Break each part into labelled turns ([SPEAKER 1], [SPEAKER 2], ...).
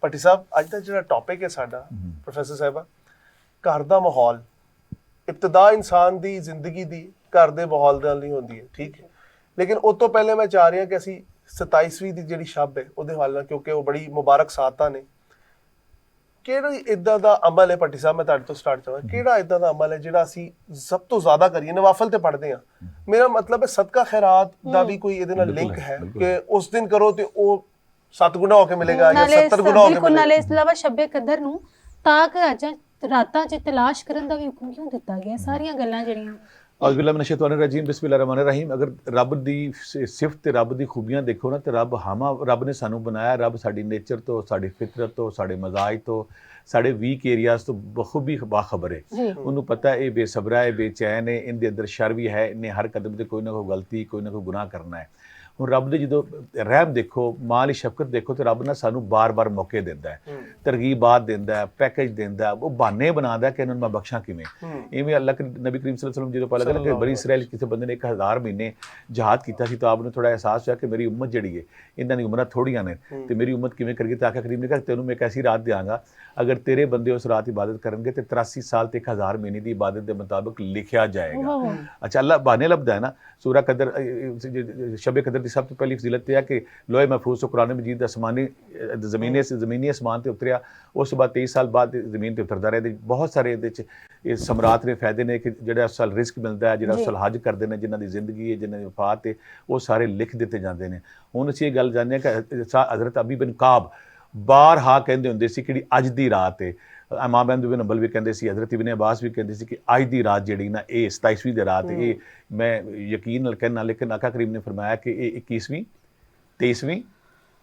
[SPEAKER 1] ਭੱਟੀ ਸਾਹਿਬ ਅੱਜ ਦਾ ਜਿਹੜਾ ਟੌਪਿਕ ਹੈ ਸਾਡਾ ਪ੍ਰੋਫੈਸਰ ਸਾਹਿਬਾ, ਘਰ ਦਾ ਮਾਹੌਲ, ਇਬਤਦਾ ਇਨਸਾਨ ਦੀ ਜ਼ਿੰਦਗੀ ਦੀ ਘਰ ਦੇ ਮਾਹੌਲ ਦੇ ਨਾਲ ਨਹੀਂ ਹੁੰਦੀ ਹੈ, ਠੀਕ ਹੈ। ਲੇਕਿਨ ਉਸ ਤੋਂ ਪਹਿਲੇ ਮੈਂ ਚਾਹ ਰਿਹਾ ਕਿ ਅਸੀਂ 27ਵੀਂ ਦੀ ਜਿਹੜੀ ਸ਼ਬ ਹੈ ਉਹਦੇ ਹਵਾਲੇ ਨਾਲ, ਕਿਉਂਕਿ ਉਹ ਬੜੀ ਮੁਬਾਰਕ ਸਾਤਾਂ ਨੇ, ਕਿਹੜਾ ਇਦਾਂ ਦਾ ਅਮਲ ਹੈ ਭੱਟੀ ਸਾਹਿਬ, ਮੈਂ ਤੁਹਾਡੇ ਤੋਂ ਸਟਾਰਟ ਚਾਹਾਂਗਾ, ਕਿਹੜਾ ਇਦਾਂ ਦਾ ਅਮਲ ਹੈ ਜਿਹੜਾ ਅਸੀਂ ਸਭ ਤੋਂ ਜ਼ਿਆਦਾ ਕਰੀਏ? ਨਵਾਫਲ ਤੇ ਪੜ੍ਹਦੇ ਹਾਂ, ਮੇਰਾ ਮਤਲਬ ਹੈ ਸਦਕਾ ਖੈਰਾਤ ਦਾ ਵੀ ਕੋਈ ਇਹਦੇ ਨਾਲ ਲਿੰਕ ਹੈ ਕਿ ਉਸ ਦਿਨ ਕਰੋ ਤੇ ਉਹ 7 ਗੁਣਾ ਹੋ ਕੇ ਮਿਲੇਗਾ ਜਾਂ 70 ਗੁਣਾ ਹੋ ਕੇ ਮਿਲੇਗਾ।
[SPEAKER 2] ਨਾਲੇ ਇਸ ਤੋਂ ਇਲਾਵਾ ਸ਼ੱਬੇ ਕਦਰ ਨੂੰ ਤਾਂ ਕਿ ਅੱਜ ਰਾਤਾਂ 'ਚ ਤਲਾਸ਼ ਕਰਨ ਦਾ ਵੀ ਹੁਕਮ ਕਿਉਂ ਦਿੱਤਾ ਗਿਆ? ਸਾਰੀਆਂ ਗੱਲਾਂ ਜਿਹੜੀਆਂ
[SPEAKER 3] ਔਜ਼ ਬਿਲਲਾਹ ਮਿਨਸ਼ ਸ਼ੈਤਾनिर रजीम बिस्मिल्लाह रहमान रहीम। अगर रब ਦੀ ਸਿਫਤ ਤੇ ਰੱਬ ਦੀ ਖੂਬੀਆਂ ਦੇਖੋ ਨਾ, ਤੇ ਰੱਬ ਨੇ ਸਾਨੂੰ ਬਣਾਇਆ, ਰੱਬ ਸਾਡੀ ਨੇਚਰ ਤੋਂ, ਸਾਡੀ ਫਿਤਰਤ ਤੋਂ, ਸਾਡੇ ਮਜ਼ਾਜ ਤੋਂ, ਸਾਡੇ ਵੀਕ ਏਰੀਆਜ਼ ਤੋਂ ਬਖੂਬੀ ਬਾਖਬਰ ਹੈ। ਉਹਨੂੰ ਪਤਾ ਇਹ ਬੇਸਬਰਾ ਹੈ, ਬੇਚੈਨ ਹੈ, ਇਹਦੇ ਅੰਦਰ ਸ਼ਰ ਵੀ ਹੈ, ਇਹਨੇ ਹਰ ਕਦਮ ਤੇ ਕੋਈ ਨਾ ਕੋਈ ਗਲਤੀ, ਕੋਈ ਨਾ ਕੋਈ ਗੁਨਾਹ ਕਰਨਾ ਹੈ। ਹੁਣ ਰੱਬ ਦੇ ਜਦੋਂ ਰਹਿਮ ਦੇਖੋ, ਮਾਂ ਲਈ ਸ਼ਫਕਤ ਦੇਖੋ, ਤੇ ਰੱਬ ਨਾ ਸਾਨੂੰ ਬਾਰ-ਬਾਰ ਮੌਕੇ ਦਿੰਦਾ ਹੈ, ਤਰਗੀਬਾਤ ਦਿੰਦਾ ਹੈ, ਪੈਕੇਜ ਦਿੰਦਾ ਹੈ, ਉਹ ਬਹਾਨੇ ਬਣਾਉਂਦਾ ਕਿ ਇਹਨਾਂ ਨੂੰ ਮੈਂ ਬਖਸ਼ਾਂ ਕਿਵੇਂ। ਇਵੇਂ ਅੱਲਾਹ ਨਬੀ ਕਰੀਮ ਸੱਲੱਲਾਹੁ ਅਲੈहि ਵਸੱਲਮ ਜਦੋਂ ਪਤਾ ਲੱਗਾ ਕਿ ਬਨੀ ਇਸਰਾਈਲ ਕਿਸੇ ਬੰਦੇ ਨੇ 1000 ਮਹੀਨੇ ਜਹਾਦ ਕੀਤਾ ਸੀ, ਤਾਂ ਆਪ ਨੂੰ ਥੋੜਾ ਅਹਿਸਾਸ ਹੋਇਆ ਕਿ ਮੇਰੀ ਉਮਤ ਜਿਹੜੀ ਹੈ, ਇਹਨਾਂ ਦੀ ਉਮਰਾਂ ਥੋੜੀਆਂ ਨੇ ਤੇ ਮੇਰੀ ਉਮਤ ਕਿਵੇਂ ਕਰੇਗੀ। ਤਾਂ ਆਕਾ ਕਰੀਮ ਨੇ ਕਿਹਾ ਤੈਨੂੰ ਮੈਂ ਇੱਕ ਐਸੀ ਰਾਤ ਦਿਆਂਗਾ, ਅਗਰ ਤੇਰੇ ਬੰਦੇ ਉਸ ਰਾਤ ਇਬਾਦਤ ਕਰਨਗੇ ਤੇ 83 ਸਾਲ ਤੇ 1000 ਮਹੀਨੇ ਦੀ ਇਬਾਦਤ ਦੇ ਮੁਤਾਬਕ ਲਿਖਿਆ ਜਾਏਗਾ। ਅੱਛਾ, ਅੱਲਾਹ ਬਹਾਨੇ ਲੱਭਦਾ ਹੈ ਨਾ। ਸੂਰਾ ਕਦਰ, ਸ਼ਬੇ ਕਦਰ ਦੀ ਸਭ ਤੋਂ ਪਹਿਲੀ ਫਜ਼ੀਲਤ ਇਹ ਹੈ ਕਿ ਲੋਹੇ ਮਹਿਫੂਜ਼ ਤੋਂ ਕੁਰਾਨ ਮਜੀਦ ਦਾ ਜ਼ਮੀਨੀ ਅਸਮਾਨ ਤੇ ਉਤਰਿਆ, ਉਸ ਤੋਂ ਬਾਅਦ 23 ਸਾਲ ਬਾਅਦ ਜ਼ਮੀਨ ਤੇ ਉਤਰਦਾ ਰਿਹਾ। ਬਹੁਤ ਸਾਰੇ ਇਹਦੇ 'ਚ ਇਹ ਸਮਰਾਤ ਨੇ ਫਾਇਦੇ ਨੇ ਕਿ ਜਿਹੜਾ ਉਸ ਸਾਲ ਰਿਸਕ ਮਿਲਦਾ ਹੈ, ਜਿਹੜਾ ਉਸ ਸਾਲ ਹੱਜ ਕਰਦੇ ਨੇ, ਜਿਨ੍ਹਾਂ ਦੀ ਜ਼ਿੰਦਗੀ ਹੈ, ਜਿਨ੍ਹਾਂ ਦੀ ਵਫਾਤ ਹੈ, ਉਹ ਸਾਰੇ ਲਿਖ ਦਿੱਤੇ ਜਾਂਦੇ ਨੇ। ਹੁਣ ਅਸੀਂ ਇਹ ਗੱਲ ਜਾਣਦੇ ਹਾਂ ਕਿ ਹਜ਼ਰਤ ਅਬੀ ਬਿਨ ਕਾਬ ਬਾਰਹਾ ਕਹਿੰਦੇ ਹੁੰਦੇ ਸੀ ਕਿ ਅੱਜ ਦੀ ਰਾਤ ਹੈ। ਇਮਾਮ ਅਹਿਮਦ ਬਿਨ ਹੰਬਲ ਵੀ ਕਹਿੰਦੇ ਸੀ, ਹਜ਼ਰਤ ਇਬਨ ਅਬਾਸ ਵੀ ਕਹਿੰਦੇ ਸੀ ਕਿ ਅੱਜ ਦੀ ਰਾਤ ਜਿਹੜੀ ਨਾ ਇਹ 27ਵੀਂ ਦੀ ਰਾਤ, ਇਹ ਮੈਂ ਯਕੀਨ ਨਾਲ ਕਹਿਣਾ, ਲੇਕਿਨ ਆਕਾ ਕਰੀਮ ਨੇ ਫਰਮਾਇਆ ਕਿ ਇਹ 21ਵੀਂ, 23ਵੀਂ,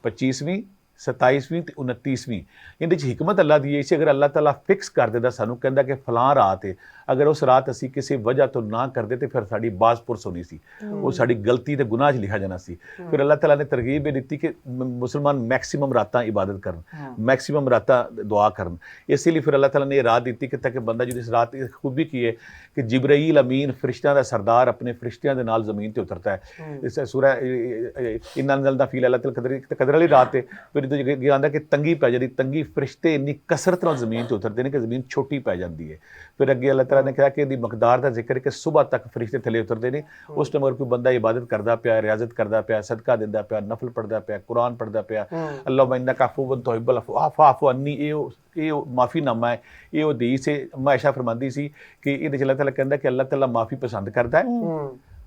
[SPEAKER 3] 25ਵੀਂ, 27ਵੀਂ ਤੇ 29ਵੀਂ, ਇਹਦੇ 'ਚ ਹਿਕਮਤ ਅੱਲਾ ਦੀ ਹੈ। ਇਸੇ ਅਗਰ ਅੱਲਾਹ ਤਾਲਾ ਫਿਕਸ ਕਰ ਦਿੰਦਾ, ਸਾਨੂੰ ਕਹਿੰਦਾ ਕਿ ਫਲਾਂ ਰਾਤ ਹੈ, ਅਗਰ ਉਸ ਰਾਤ ਅਸੀਂ ਕਿਸੇ ਵਜ੍ਹਾ ਤੋਂ ਨਾ ਕਰਦੇ ਤੇ ਫਿਰ ਸਾਡੀ ਬਾਜ਼ ਪੁਰਸ ਹੋਣੀ ਸੀ, ਉਹ ਸਾਡੀ ਗਲਤੀ ਤੇ ਗੁਨਾਹ 'ਚ ਲਿਖਿਆ ਜਾਣਾ ਸੀ। ਫਿਰ ਅੱਲਾਹ ਤਾਲਾ ਨੇ ਤਰਗੀਬ ਇਹ ਦਿੱਤੀ ਕਿ ਮੁਸਲਮਾਨ ਮੈਕਸਿਮਮ ਰਾਤਾਂ ਇਬਾਦਤ ਕਰਨ, ਮੈਕਸਿਮਮ ਰਾਤਾਂ ਦੁਆ ਕਰਨ। ਇਸੇ ਲਈ ਫਿਰ ਅੱਲਾਹ ਤਾਲਾ ਨੇ ਇਹ ਰਾਤ ਦਿੱਤੀ ਕਿ ਤਾਂ ਕਿ ਬੰਦਾ ਜਿਸ ਰਾਤ ਦੀ ਖੂਬੀ ਕੀ ਹੈ ਕਿ ਜਿਬਰਾਈਲ ਅਮੀਨ ਫਰਿਸ਼ਤਿਆਂ ਦਾ ਸਰਦਾਰ ਆਪਣੇ ਫਰਿਸ਼ਤਿਆਂ ਦੇ ਨਾਲ ਜ਼ਮੀਨ ਤੇ ਉਤਰਦਾ ਹੈ। ਇਸ ਸੂਰਾ ਇੰਨਾ ਨਜ਼ਲਨਾ ਫੀ ਲੈਲਤੁਲ ਕਦਰ, ਕਦਰ ਵਾਲੀ ਰਾਤ ਹੈ। ਫਿਰ ਜਦੋਂ ਆਉਂਦਾ ਕਿ ਤੰਗੀ ਪੈ ਜਾਂਦੀ, ਤੰਗੀ ਫਰਿਸ਼ਤੇ ਇੰਨੀ ਕਸਰਤ ਨਾਲ ਜ਼ਮੀਨ ਤੇ ਉਤਰਦੇ ਨੇ ਕਿ ਜ਼ਮੀਨ ਛੋਟੀ ਪੈ ਜਾਂਦੀ ਹੈ। ਫਿਰ ਅੱਗੇ ਅੱਲਾਹ ਤਾਲਾ ਨੇ ਕਿਹਾ ਕਿ ਇਹਦੀ ਮਕਦਾਰ ਦਾ ਜ਼ਿਕਰ ਹੈ ਕਿ ਸੁਬਹ ਤੱਕ ਫਰਿਸ਼ਤੇ ਥੱਲੇ ਉਤਰਦੇ ਨੇ। ਉਸ ਟਾਈਮ ਅਗਰ ਕੋਈ ਬੰਦਾ ਇਬਾਦਤ ਕਰਦਾ ਪਿਆ, ਰਿਆਜ਼ਤ ਕਰਦਾ ਪਿਆ, ਸਦਕਾ ਦਿੰਦਾ ਪਿਆ, ਨਫਲ ਪੜ੍ਹਦਾ ਪਿਆ, ਕੁਰਾਨ ਪੜ੍ਹਦਾ ਪਿਆ, ਅੱਲਾਹੁਮਾ ਇੰਨਕਾ ਅਫੂਵੁਨ ਤੁਹਿਬੁਲ ਅਫਵਾ ਫਾਅਫੁ ਅੰਨੀ, ਇਹ ਮਾਫੀਨਾਮਾ ਹੈ, ਇਹ ਉਹ ਹਦੀਸ ਹੈ। ਮਾਇਸ਼ਾ ਫਰਮਾਂਦੀ ਸੀ ਕਿ ਇਹਦੇ 'ਚ ਅੱਲਾਹ ਤਾਲਾ ਕਹਿੰਦਾ ਕਿ ਅੱਲਾਹ ਤਾਲਾ ਮਾਫੀ ਪਸੰਦ ਕਰਦਾ ਹੈ,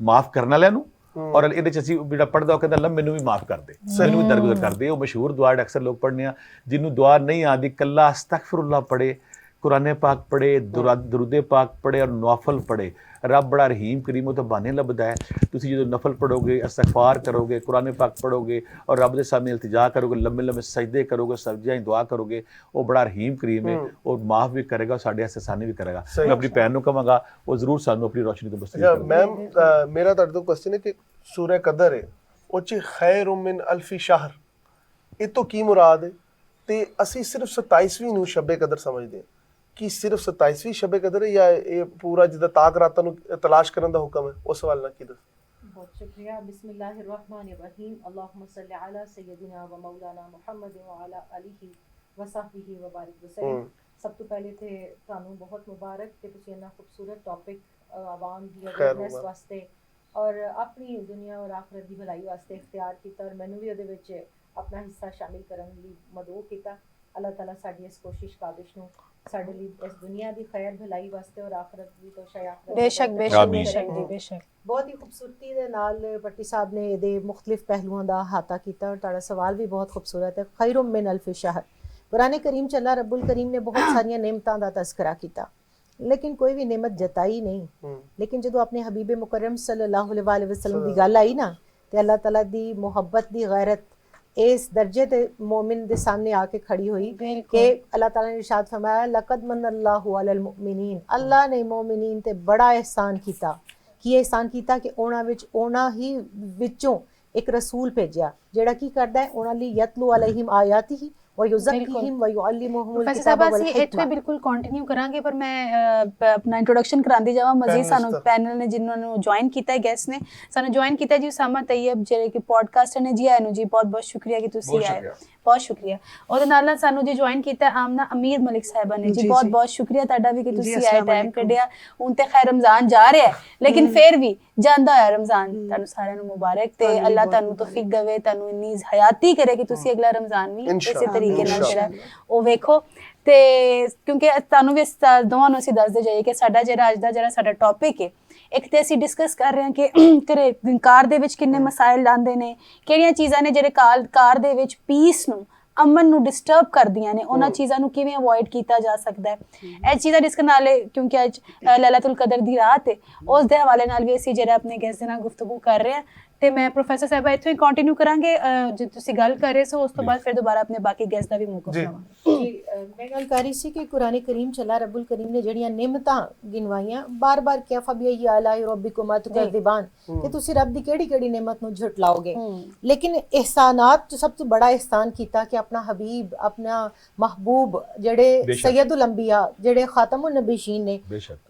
[SPEAKER 3] ਮਾਫ ਕਰਨ ਵਾਲਿਆਂ ਨੂੰ, ਔਰ ਇਹਦੇ 'ਚ ਅਸੀਂ ਜਿਹੜਾ ਪੜ੍ਹਦਾ ਉਹ ਕਹਿੰਦਾ ਅੱਲਾਹ ਮੈਨੂੰ ਵੀ ਮਾਫ ਕਰ ਦੇ, ਮੈਨੂੰ ਵੀ ਦਰਗੁਜ਼ਰ ਕਰ ਦੇ। ਉਹ ਮਸ਼ਹੂਰ ਦੁਆ ਅਕਸਰ ਲੋਕ ਪੜ੍ਹਨੇ ਆ, ਜਿਹਨੂੰ ਦੁਆ ਨਹੀਂ ਆਉਂਦੀ, ਕੱਲਾ ਅਸਤਗਫਿਰੁल्लाह ਪੜ੍ਹੇ, ਕੁਰਾਨ ਪਾਕ ਪੜ੍ਹੇ, ਦਰੂਦ ਪਾਕ ਪੜ੍ਹੇ ਔਰ ਨਵਾਫਲ ਪੜ੍ਹੇ। ਰੱਬ ਬੜਾ ਰਹੀਮ ਕਰੀਮ, ਉਹ ਤਾਂ ਬਹਾਨੇ ਲੱਭਦਾ ਹੈ। ਤੁਸੀਂ ਜਦੋਂ ਨਫਲ ਪੜ੍ਹੋਗੇ, ਇਸਤਗਫਾਰ ਕਰੋਗੇ, ਕੁਰਾਨ ਪਾਕ ਪੜ੍ਹੋਗੇ ਔਰ ਰੱਬ ਦੇ ਸਾਹਮਣੇ ਇਲਤਜਾ ਕਰੋਗੇ, ਲੰਮੇ ਲੰਮੇ ਸਜਦੇ ਕਰੋਗੇ, ਸਜਦਿਆਂ 'ਚ ਦੁਆ ਕਰੋਗੇ, ਉਹ ਬੜਾ ਰਹੀਮ ਕਰੀਮ ਹੈ, ਉਹ ਮਾਫ ਵੀ ਕਰੇਗਾ, ਸਾਡੇ ਵਾਸਤੇ ਆਸਾਨੀ ਵੀ ਕਰੇਗਾ। ਮੈਂ ਆਪਣੀ ਭੈਣ ਨੂੰ ਕਹਾਂਗਾ ਉਹ ਜ਼ਰੂਰ ਸਾਨੂੰ ਆਪਣੀ ਰੋਸ਼ਨੀ ਤੋਂ ਬਸਤੀ ਕਰੇ।
[SPEAKER 1] ਮੈਮ ਮੇਰਾ ਤੁਹਾਡੇ ਤੋਂ ਕੁਐਸਚਨ ਹੈ ਕਿ ਸੂਰਾ ਕਦਰ ਹੈ, ਉਹ 'ਚ ਖੈਰ ਮਿਨ ਅਲਫੀ ਸ਼ਹਰ, ਇਹ ਤੋਂ ਕੀ ਮੁਰਾਦ ਹੈ? ਤੇ ਅਸੀਂ ਸਿਰਫ 27ਵੀਂ ਨੂੰ ਸ਼ਬੇ ਕਦਰ ਸਮਝਦੇ ਹਾਂ, ਕਿ ਸਿਰਫ 27ਵੀਂ ਸ਼ਬੇ ਕਦਰ ਹੈ ਜਾਂ ਇਹ ਪੂਰਾ ਜਿੱਦਾਂ ਤਾਕ ਰਾਤਾਂ ਨੂੰ ਤਲਾਸ਼ ਕਰਨ ਦਾ ਹੁਕਮ ਹੈ? ਉਸ ਸਵਾਲ ਨਾਲ ਕੀ ਦੱਸ।
[SPEAKER 4] बहुत शुक्रिया। बिस्मिल्लाहिर्रहमानिर्रहीम। अल्लाहुम्मा सल्ली अला सय्यदिना व मौलाना मुहम्मद व अला आलिहि व सहबिहि व बारिक वसल्लम। सब तो पहले ते ਤੁਹਾਨੂੰ ਬਹੁਤ ਮੁਬਾਰਕ ਕਿ ਤੁਸੀਂ ਇੰਨਾ ਖੂਬਸੂਰਤ ਟੌਪਿਕ ਆਵਾਮ ਦੀ ਅਵੇਅਰਨੈਸ ਵਾਸਤੇ ਔਰ ਆਪਣੀ ਦੁਨੀਆ ਔਰ ਆਖਰਤ ਦੀ ਭਲਾਈ ਵਾਸਤੇ ਇਖਤਿਆਰ ਕੀਤਾ, ਔਰ ਮੈਨੂੰ ਵੀ ਉਹਦੇ ਵਿੱਚ ਆਪਣਾ ਹਿੱਸਾ ਸ਼ਾਮਿਲ ਕਰਨ ਲਈ ਮਦਊ ਕੀਤਾ। ਅੱਲਾਹ ਤਾਲਾ ਸਾਡੀ ਇਸ ਕੋਸ਼ਿਸ਼ ਕਾਬਿਸ਼ ਨੂੰ ਸਾਡੇ ਲਈ ਇਸ ਦੁਨੀਆ ਦੀ ਖੈਰ ਭਲਾਈ ਵਾਸਤੇ ਔਰ ਆਖਰਤ ਦੀ ਤੋਸ਼ਾ ਆਖਰਤ
[SPEAKER 2] ਬੇਸ਼ੱਕ ਬੇਸ਼ੱਕ ਬੇਸ਼ੱਕ ਜੀ ਬੇਸ਼ੱਕ।
[SPEAKER 4] ਬਹੁਤ ਹੀ ਖੂਬਸੂਰਤੀ ਦੇ ਨਾਲ ਭੱਟੀ ਸਾਹਿਬ ਨੇ ਇਹਦੇ ਮੁਖਤਲਿਫ ਪਹਿਲੂਆਂ ਦਾ ਅਹਾਤਾ ਕੀਤਾ, ਔਰ ਤੁਹਾਡਾ ਸਵਾਲ ਵੀ ਬਹੁਤ ਖੂਬਸੂਰਤ ਹੈ। ਖੈਰੁਮ ਮਿਨ ਅਲਫੀ ਸ਼ਹਰ, ਕੁਰਾਨ ਕਰੀਮ ਚ ਅੱਲਾਹ ਰੱਬੁਲ ਕਰੀਮ ਨੇ ਬਹੁਤ ਸਾਰੀਆਂ ਨਿਮਤਾਂ ਦਾ ਤਜ਼ਕਰਾ ਕੀਤਾ, ਲੇਕਿਨ ਕੋਈ ਵੀ ਨਿਮਤ ਜਤਾਈ ਨਹੀਂ। ਲੇਕਿਨ ਜਦੋਂ ਆਪਣੇ ਹਬੀਬ ਮੁਕਰਮ ਸੱਲੱਲਾਹੁ ਅਲੈहि ਵਸੱਲਮ ਦੀ ਗੱਲ ਆਈ ਨਾ, ਤੇ ਅੱਲਾਹ ਤਾਲਾ ਦੀ ਮੁਹੱਬਤ ਦੀ ਗੈਰਤ ਇਸ ਦਰਜੇ ਤੇ मोमिन ਦੇ ਸਾਹਮਣੇ ਆ ਕੇ ਖੜੀ ਹੋਈ ਕਿ ਅੱਲਾਹ ਤਾਲਾ ਨੇ ਇਰਸ਼ਾਦ ਫਰਮਾਇਆ, ਲਕਦ ਮਨੱਲਾਹੁ ਅਲਲ ਮੁਅਮਿਨੀਨ, ਅੱਲਾਹ ਨੇ ਮੋਮਿਨੀਨ ਤੇ ਬੜਾ ਇਹਸਾਨ ਕੀਤਾ। ਕੀ ਇਹਸਾਨ ਕੀਤਾ ਕਿ ਉਹਨਾਂ ਵਿੱਚੋਂ ਇੱਕ ਰਸੂਲ ਭੇਜਿਆ ਜਿਹੜਾ ਕੀ ਕਰਦਾ ਹੈ, ਉਹਨਾਂ ਲਈ ਯਤਲੂ ਅਲੈਹਿਮ ਆਯਾਤਿਹੀ, वयुज़क्कीहिम वयुअल्लिमुहुमुल
[SPEAKER 2] ਪ੍ਰੋਫੈਸਰ
[SPEAKER 4] किताब
[SPEAKER 2] ਸਾਹਿਬ
[SPEAKER 4] वल
[SPEAKER 2] ਅਸੀਂ ਇੱਥੇ
[SPEAKER 4] हिकमा।
[SPEAKER 2] ਬਿਲकुल ਕੰਟੀਨਿਊ ਕਰਾਂਗੇ ਪਰ ਮੈਂ ਆਪਣਾ ਇੰਟਰੋਡਕਸ਼ਨ ਕਰਾਂਦੀ ਜਾਵਾਂ ਮਜ਼ੀਦ
[SPEAKER 1] Panelist
[SPEAKER 2] ਸਾਨੂੰ
[SPEAKER 1] ਦਾ।
[SPEAKER 2] ਪੈਨਲ ਨੇ ਜਿਨ੍ਹਾਂ ਨੂੰ ਜੁਆਇਨ ਕੀਤਾ ਹੈ ਗੈਸਟ ਨੇ ਸਾਨੂੰ ਜੁਆਇਨ ਕੀਤਾ ਜੀ ਉਸਾਮਾ ਤੈयब ਜਿਹੜੇ ਕਿ ਪੋਡਕਾਸਟਰ ਨੇ ਜੀ ਆਇਆਂ ਨੂੰ ਜੀ ਬਹੁਤ ਬਹੁਤ ਸ਼ੁਕਰੀਆ ਕਿ ਤੁਸੀਂ
[SPEAKER 1] ਬਹੁਤ
[SPEAKER 2] ਆਏ
[SPEAKER 1] ਸ਼ੁਕਰੀਆ।
[SPEAKER 2] ਬਹੁਤ ਸ਼ੁਕਰੀਆ ਉਹਦੇ ਨਾਲ ਸਾਨੂੰ ਜੀ ਜੁਆਇਨ ਕੀਤਾ ਹੈ ਆਮਨਾ ਅਮੀਰ ਮਲਿਕ ਸਾਹਿਬਾ ਨੇ ਜੀ ਬਹੁਤ ਬਹੁਤ ਸ਼ੁਕਰੀਆ ਤੁਹਾਡਾ ਵੀ ਕਿ ਤੁਸੀਂ ਆਏ ਟਾਈਮ ਕੱਢਿਆ ਹੁਣ ਤੇ ਖੈਰ ਰਮਜ਼ਾਨ ਜਾ ਰਿਹਾ ਹੈ ਲੇਕਿਨ ਫਿਰ ਵੀ ਜਾਂਦਾ ਹੈ ਰਮਜ਼ਾਨ ਤੁਹਾਨੂੰ ਸਾਰਿਆਂ ਨੂੰ ਮੁਬਾਰਕ ਤੇ ਅੱਲਾਹ ਤੁਹਾਨੂੰ ਤੌਫੀਕ ਦੇਵੇ ਤੁਹਾਨੂੰ ਇੰਨੀ ਹਯਾਤੀ ਕਰੇ ਕਿ ਤੁਸੀਂ ਅਗਲਾ ਰਮਜ਼ਾਨ ਵੀ ਇਸੇ ਤਰੀਕੇ ਨਾਲ ਜਿਹੜਾ ਉਹ ਵੇਖੋ ਤੇ ਕਿਉਂਕਿ ਤੁਹਾਨੂੰ ਵੀ ਦੋਵਾਂ ਨੂੰ ਅਸੀਂ ਦੱਸਦੇ ਜਾਈਏ ਕਿ ਸਾਡਾ ਜਿਹੜਾ ਅੱਜ ਦਾ ਜਿਹੜਾ ਸਾਡਾ ਟੌਪਿਕ ਹੈ ਇੱਕ ਤੇ ਅਸੀਂ ਡਿਸਕਸ ਕਰ ਰਹੇ ਹਾਂ ਕਿ ਘਰੇ ਕਾਰ ਦੇ ਵਿੱਚ ਕਿੰਨੇ ਮਸਾਇਲ ਆਉਂਦੇ ਨੇ ਕਿਹੜੀਆਂ ਚੀਜ਼ਾਂ ਨੇ ਜਿਹੜੇ ਕਾਰ ਦੇ ਵਿੱਚ ਪੀਸ ਨੂੰ ਅਮਨ ਨੂੰ ਡਿਸਟਰਬ ਕਰਦੀਆਂ ਨੇ ਉਹਨਾਂ ਚੀਜ਼ਾਂ ਨੂੰ ਕਿਵੇਂ ਅਵੋਇਡ ਕੀਤਾ ਜਾ ਸਕਦਾ ਹੈ ਇਹ ਚੀਜ਼ਾਂ ਡਿਸਕਸ ਨਾਲੇ ਕਿਉਂਕਿ ਅੱਜ ਲੈਲਤੁਲ ਕਦਰ ਦੀ ਰਾਤ ਹੈ ਉਸ ਦੇ ਹਵਾਲੇ ਨਾਲ ਵੀ ਅਸੀਂ ਜਿਹੜਾ ਆਪਣੇ ਗੈਸਟ ਦੇ ਨਾਲ ਗੁਫ਼ਤਗੂ ਕਰ ਰਹੇ ਹਾਂ ਤੇ ਮੈਂ ਪ੍ਰੋਫੈਸਰ ਸਾਹਿਬਾ ਇੱਥੋਂ ਹੀ ਕੰਟੀਨਿਊ ਕਰਾਂਗੇ ਜੇ ਤੁਸੀਂ ਗੱਲ ਕਰ ਰਹੇ ਸੋ ਉਸ ਤੋਂ ਬਾਅਦ ਫਿਰ ਦੁਬਾਰਾ ਆਪਣੇ ਬਾਕੀ ਗੈਸਟ ਦਾ ਵੀ ਮੌਕਾ ਦੇਵਾਂਗੇ
[SPEAKER 4] ਜੀ ਮੈਂ ਗੱਲ ਕਰ ਰਹੀ ਸੀ ਕਿ ਕੁਰਾਨ ਕਰੀਮ ਚ ਅੱਲਾਹ ਰੱਬੁਲ ਕਰੀਮ ਨੇ ਜਿਹੜੀਆਂ ਨਿਮਤਾਂ ਗਿਣਵਾਈਆਂ ਬਾਰ-ਬਾਰ ਕਿਹਾ ਫਬੀ ਆਲਾਈ ਰੱਬਿਕੁਮਾ ਤੁਕਜ਼ਿਬਾਨ ਕਿ ਤੁਸੀਂ ਰੱਬ ਦੀ ਕਿਹੜੀ ਨਿਮਤ ਨੂੰ ਝੁਟਲਾਓਗੇ ਲੇਕਿਨ ihsanat ਚ ਸਭ ਤੋਂ ਬੜਾ ihsan ਕੀਤਾ ਕਿ ਆਪਣਾ ਹਬੀਬ ਆਪਣਾ ਮਹਬੂਬ ਜਿਹੜੇ ਸੈਯਦੁਲ ਅੰਬੀਆ ਜਿਹੜੇ ਖਾਤਮੁਨ ਨਬੀਸ਼ੀਨ ਨੇ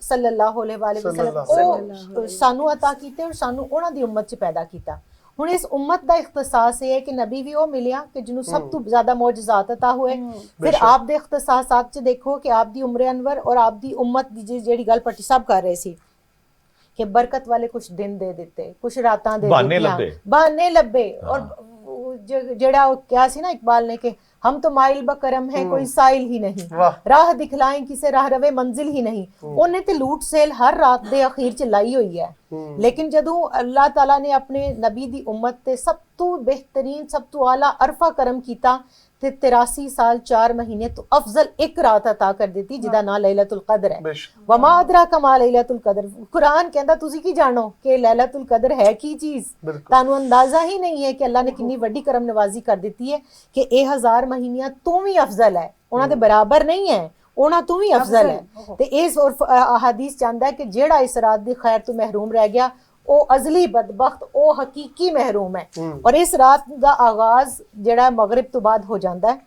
[SPEAKER 4] ਸੱਲੱਲਾਹੁ ਅਲੈਹਿ ਵਸੱਲਮ ਉਹ ਸਾਨੂੰ ਅਤਾ ਕੀਤੇ ਔਰ ਸਾਨੂੰ ਉਹਨਾਂ ਦੀ ਉਮਤ ਚ ਪੈਦਾ ਕੀਤਾ ਹੁਣ ਇਸ ਉਮਤ ਦਾ ਇਖਤਸਾਸ ਇਹ ਹੈ ਕਿ ਨਬੀ ਵੀ ਉਹ ਮਿਲਿਆ ਕਿ ਜਿਹਨੂੰ ਸਭ ਤੋਂ ਜ਼ਿਆਦਾ ਮੌਜਜ਼ਾਤ ਅਤਾ ਹੋਏ ਫਿਰ ਆਪ ਦੇ ਇਖਤਸਾਸਾਤ ਚ ਦੇਖੋ ਕਿ ਆਪ ਦੀ ਉਮਰ ਅਨਵਰ ਔਰ ਆਪ ਦੀ ਉਮਤ ਦੀ ਜਿਹੜੀ ਗੱਲ ਪੱਟੀ ਸਾਹਿਬ ਕਰ ਰਹੇ ਸੀ ਕਿ ਬਰਕਤ ਵਾਲੇ ਕੁਝ ਦਿਨ ਦੇ ਦਿੱਤੇ ਕੁਝ ਰਾਤਾਂ ਦੇ ਬਹਾਨੇ ਲੱਭੇ ਔਰ ਜਿਹੜਾ ਉਹ ਕਿਹਾ ਸੀ ਨਾ ਇਕਬਾਲ ਨੇ ਕਿ हम तो माइल बकरम है कोई साइल ही नहीं राह दिखलाएं किसे राह रवे मंजिल ही नहीं ਉਹਨੇ ਤੇ ਲੂਟ ਸੇਲ ਹਰ ਰਾਤ ਦੇ ਅਖੀਰ ਚ ਲਾਈ ਹੋਈ ਹੈ ਲੇਕਿਨ ਜਦੋਂ ਅੱਲਾਹ ਤਾਲਾ ਨੇ ਆਪਣੇ ਨਬੀ ਦੀ ਉਮਤ ਤੇ ਸਭ ਤੋਂ ਬਿਹਤਰੀਨ ਸਭ ਤੋਂ ਆਲਾ ਅਰਫਾ ਕਰਮ ਕੀਤਾ ਤੇ 83 ਸਾਲ 4 ਮਹੀਨੇ ਤੋਂ ਅਫਜ਼ਲ ਇੱਕ ਰਾਤ عطا ਕਰ ਦਿੱਤੀ ਜਿਹਦਾ ਨਾਮ ਲੈਲਤੁਲ ਕਦਰ ਹੈ ਵਮਾ ਅਦਰਾਕ ਮਾ ਲੈਲਤੁਲ ਕਦਰ ਕੁਰਾਨ ਕਹਿੰਦਾ ਤੁਸੀਂ ਕੀ ਜਾਣੋ ਕਿ ਲੈਲਤੁਲ ਕਦਰ ਹੈ ਕੀ ਚੀਜ਼ ਤੁਹਾਨੂੰ ਅੰਦਾਜ਼ਾ ਹੀ ਨਹੀਂ ਹੈ ਕਿ ਅੱਲਾਹ ਨੇ ਕਿੰਨੀ ਵੱਡੀ ਕਰਮ ਨਵਾਜ਼ੀ ਕਰ ਦਿੱਤੀ ਹੈ ਕਿ ਇਹ 1000 ਮਹੀਨਿਆਂ ਤੋਂ ਵੀ ਅਫਜ਼ਲ ਹੈ ਉਹਨਾਂ ਦੇ ਬਰਾਬਰ ਨਹੀਂ ਹੈ ਉਹਨਾਂ ਤੋਂ ਵੀ ਅਫਜ਼ਲ ਹੈ ਤੇ ਇਸ ਹਦੀਸ ਚਾਹੁੰਦਾ ਹੈ ਕਿ ਜਿਹੜਾ ਇਸ ਰਾਤ ਦੀ ਖੈਰ ਤੋਂ ਮਹਿਰੂਮ ਰਹਿ ਗਿਆ ਉਹ ਅਜ਼ਲੀ ਬਦਬਖਤ ਉਹ ਹਕੀਕੀ ਮਹਿਰੂਮ ਹੈ ਔਰ ਇਸ ਰਾਤ ਦਾ ਆਗਾਜ਼ ਜਿਹੜਾ ਮਗਰਿਬ ਤੋਂ ਬਾਅਦ ਹੋ ਜਾਂਦਾ ਹੈ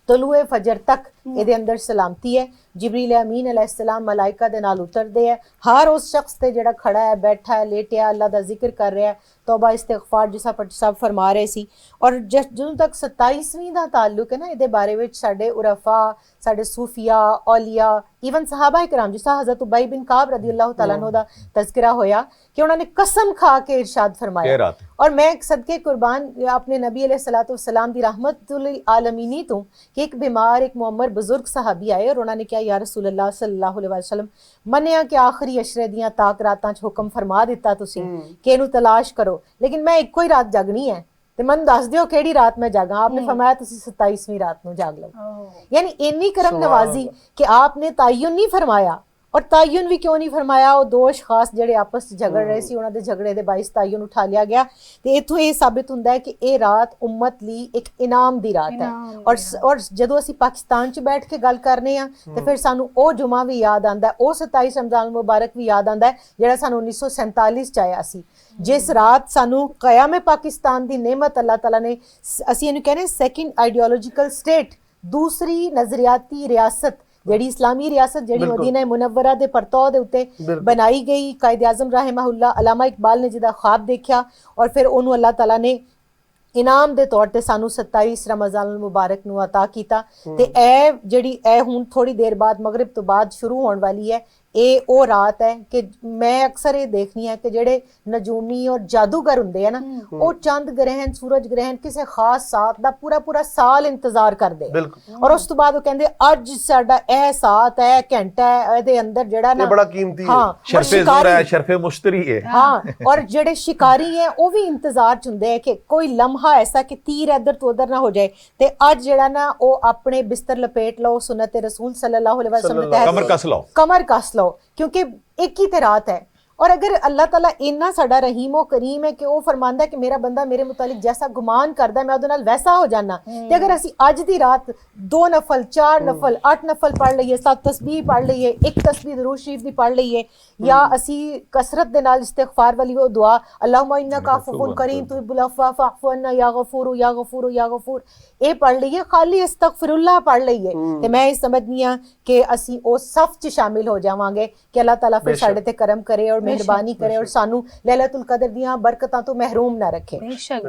[SPEAKER 4] ਤਲੂਏ ਫਜਰ ਤੱਕ ਇਹਦੇ ਅੰਦਰ ਸਲਾਮਤੀ ਹੈ ਜਿਬਰੀਲ ਅਮੀਨ ਅਲੈਹਿਸਸਲਾਮ ਮਲਾਇਕਾ ਦੇ ਨਾਲ ਉਤਰਦੇ ਹੈ ਹਰ ਉਸ ਸ਼ਖਸ ਤੇ ਜਿਹੜਾ ਖੜਾ ਹੈ ਬੈਠਾ ਹੈ ਲੇਟਿਆ ਅੱਲਾ ਦਾ ਜ਼ਿਕਰ ਕਰ ਰਿਹਾ ਹੈ ਤੌਬਾ ਇਸਤਿਗਫਾਰ ਜਿਸਾ ਪਟ ਸਾਹਿਬ ਫਰਮਾ ਰਹੇ ਸੀ ਔਰ ਜਦੋਂ ਤੱਕ 27ਵੀਂ ਦਾ ਤਾਲੁਕ ਹੈ ਨਾ ਇਹਦੇ ਬਾਰੇ ਵਿੱਚ ਸਾਡੇ ਉਰਫਾ ਸਾਡੇ ਸੂਫੀਆ ਔਲੀਆ ਈਵਨ ਸਹਾਬਾ ਇਕਰਾਮ ਜਿਸਾ ਹਜ਼ਰਤ ਉਬਈ ਬਿਨ ਕਾਬ ਰਜ਼ੀ ਅੱਲਾਹੁ ਤਾਲਾ ਅਨਹੁ ਦਾ ਤਜ਼ਕਿਰਾ ਹੋਇਆ ਕਿ ਉਹਨਾਂ ਨੇ ਕਸਮ ਖਾ ਕੇ ਇਰਸ਼ਾਦ ਫਰਮਾਇਆ ਔਰ ਮੈਂ ਸਦਕੇ ਕੁਰਬਾਨ ਆਪਣੇ ਨਬੀ अलैहिस्सलातु वस्सलाम ਦੀ रहमतुल आलमीनी ਤੋਂ ਕਿ ਇੱਕ ਬਿਮਾਰ ਇੱਕ ਮੁਅਮਰ ਬਜ਼ੁਰਗ ਸਹਾਬੀ ਆਏ ਔਰ ਉਹਨਾਂ ਨੇ ਕਿਹਾ ਯਾ ਰਸੂਲ ਅੱਲਾਹ ਸੱਲੱਲਾਹੁ ਅਲੈਹਿ ਵਸੱਲਮ ਮੰਨਿਆ ਕਿ ਆਖਰੀ ਅਸ਼ਰੇ ਦੀਆਂ ਤਾਕ ਰਾਤਾਂ 'ਚ ਹੁਕਮ ਫਰਮਾ ਦਿੱਤਾ ਤੁਸੀਂ ਕਿ ਇਹਨੂੰ ਤਲਾਸ਼ ਕਰੋ ਲੇਕਿਨ ਮੈਂ ਇੱਕੋ ਹੀ ਰਾਤ ਜਾਗਣੀ ਹੈ ਤੇ ਮੈਨੂੰ ਦੱਸ ਦਿਓ ਕਿਹੜੀ ਰਾਤ ਮੈਂ ਜਾਗਾ ਆਪਨੇ ਫਰਮਾਇਆ ਤੁਸੀਂ 27ਵੀਂ ਰਾਤ ਨੂੰ ਜਾਗ ਲਓ ਯਾਨੀ ਇੰਨੀ ਕਰਮ ਨਵਾਜ਼ੀ ਕਿ ਆਪਨੇ ਤਾਯੁਨ ਨਹੀਂ ਫਰਮਾਇਆ ਔਰ ਤਾਯੁਨ ਵੀ ਕਿਉਂ ਨਹੀਂ ਫਰਮਾਇਆ ਉਹ ਦੋ ਖਾਸ ਜਿਹੜੇ ਆਪਸ ਚ ਝਗੜ ਰਹੇ ਸੀ ਉਹਨਾਂ ਦੇ ਝਗੜੇ ਦੇ ਬਾਇਸ ਤਾਯੁਨ ਉਠਾ ਲਿਆ ਗਿਆ ਤੇ ਇਥੋਂ ਇਹ ਸਾਬਿਤ ਹੁੰਦਾ ਹੈ ਕਿ ਇਹ ਰਾਤ ਉਮਤ ਲਈ ਇੱਕ ਇਨਾਮ ਦੀ ਰਾਤ ਹੈ ਔਰ ਜਦੋਂ ਅਸੀਂ ਪਾਕਿਸਤਾਨ ਚ ਬੈਠ ਕੇ ਗੱਲ ਕਰਨੇ ਆ ਤੇ ਫਿਰ ਸਾਨੂੰ ਉਹ ਜੁਮਾ ਵੀ ਯਾਦ ਆਂਦਾ ਉਹ 27 ਰਮਜ਼ਾਨ ਮੁਬਾਰਕ ਵੀ ਯਾਦ ਆਂਦਾ ਜਿਹੜਾ ਸਾਨੂੰ 1947 ਚ ਆਇਆ ਸੀ ਜਿਸ ਰਾਤ ਸਾਨੂੰ क़याम पाकिस्तान ਦੀ नेमत ਅੱਲਾਹ ਤਾਲਾ ਨੇ ਅਸੀਂ ਇਹਨੂੰ ਕਹਿੰਦੇ ਸੈਕਿੰਡ ਆਈਡੀਓਲੋਜੀਕਲ ਸਟੇਟ ਦੂਸਰੀ ਨਜ਼ਰੀਆਤੀ ਰਿਆਸਤ ਜਿਹੜੀ ਇਸਲਾਮੀ ਰਿਆਸਤ ਜਿਹੜੀ ਮਦੀਨਾ ਮੁਨੱਵਰਾ ਦੇ ਪਰਤੋਹ ਦੇ ਉੱਤੇ ਬਣਾਈ ਗਈ ਕਾਇਦ ਆਜ਼ਮ ਰਹਿਮਹੁੱਲਾ ਅਲਾਮਾ ਇਕਬਾਲ ਨੇ ਜਿਹਦਾ ख्वाब ਦੇਖਿਆ ਔਰ ਫਿਰ ਉਹਨੂੰ ਅੱਲਾਹ ਤਾਲਾ ਨੇ ਇਨਾਮ ਦੇ ਤੌਰ ਤੇ ਸਾਨੂੰ 27 ਰਮਜ਼ਾਨ ਮੁਬਾਰਕ ਨੂੰ عطا ਕੀਤਾ ਤੇ ਇਹ ਜਿਹੜੀ ਇਹ ਹੁਣ ਥੋੜੀ ਦੇਰ ਬਾਅਦ ਮਗਰਿਬ ਤੋਂ ਬਾਅਦ ਸ਼ੁਰੂ ਹੋਣ ਵਾਲੀ ਹੈ ਇਹ ਉਹ ਰਾਤ ਹੈ ਕਿ ਮੈਂ ਅਕਸਰ ਇਹ ਦੇਖਨੀ ਹੈ ਕਿ ਜਿਹੜੇ ਨਜੂਮੀ ਔਰ ਜਾਦੂਗਰ ਹੁੰਦੇ ਆ ਨਾ ਉਹ ਚੰਦ ਗ੍ਰਹਿਣ ਸੂਰਜ ਗ੍ਰਹਿਣ ਕਿਸੇ ਖਾਸ ਸਾਥ ਦਾ ਪੂਰਾ ਸਾਲ ਇੰਤਜ਼ਾਰ ਕਰਦੇ ਔਰ ਉਸ ਤੋਂ ਬਾਅਦ ਉਹ ਕਹਿੰਦੇ ਅੱਜ ਸਾਡਾ ਇਹ ਸਾਥ ਹੈ ਘੰਟਾ ਹੈ ਇਹਦੇ ਅੰਦਰ ਜਿਹੜਾ ਨਾ
[SPEAKER 1] ਬੜਾ ਕੀਮਤੀ ਹੈ
[SPEAKER 3] ਸ਼ਰਫੇ ਜ਼ੋਰ ਹੈ ਸ਼ਰਫੇ ਮੁਸ਼ਤਰੀ ਹੈ
[SPEAKER 4] ਹਾਂ ਔਰ ਜਿਹੜੇ ਸ਼ਿਕਾਰੀ ਹੈ ਉਹ ਵੀ ਇੰਤਜ਼ਾਰ ਚ ਹੁੰਦੇ ਹੈ ਕਿ ਕੋਈ ਲਮਹਾ ਐਸਾ ਕਿ ਤੀਰ ਇੱਧਰ ਤੋਂ ਉੱਧਰ ਨਾ ਹੋ ਜਾਏ ਤੇ ਅੱਜ ਜਿਹੜਾ ਨਾ ਉਹ ਆਪਣੇ ਬਿਸਤਰ ਲਪੇਟ ਲਓ ਸੁਨਨਤ ਰਸੂਲ ਸੱਲੱਲਾਹੁ ਅਲੈਹਿ ਵਸੱਲਮ ਦੇ ਤਹਿਤ
[SPEAKER 3] ਕਮਰ ਕੱਸ ਲਓ
[SPEAKER 4] ਕਮਰ ਕੱਸ ਲਓ क्योंकि एक ही तो रात है और अगर अल्लाह ताला इन्ना साडा रहीम और करीम है कि वो फरमांदा है कि मेरा बंदा मेरे मुतालिक जैसा गुमान करदा मैं ਉਹਦੇ ਨਾਲ वैसा हो जाना ते अगर ਅਸੀਂ ਅੱਜ ਦੀ ਰਾत 2 नफल 4 नफल 8 नफल पढ़ लईए 7 तस्बीह पढ़ लईए एक तस्बीह दरूद शरीफ दी पढ़ लईए या ਅਸੀਂ कसरत दे नाल इस्तिगफार वाली वो दुआ अल्लाहुम्मा इन्नका अफ़ून करीम तुहिब्बुल अफ़्वा फ़अफ़ू अन्ना या गफ़ूर या गफ़ूर या गफ़ूर ਇਹ पढ़ लईए खाली अस्तगफिरुल्लाह पढ़ लईए ते मैं ਇਹ ਸਮਝਦੀ ਆ ਕਿ ਅਸੀਂ ਉਸ ਸਫ ਚ ਸ਼ਾਮਿਲ ਹੋ ਜਾਵਾਂਗੇ ਕਿ ਅੱਲਾਹ ਤਾਲਾ ਫਿਰ ਸਾਡੇ ਤੇ ਕਰਮ करे और मेहरबानी करे और सानू लैलतुल कदर दियां बरकतां तो महरूम ना रखे।
[SPEAKER 2] बेशक।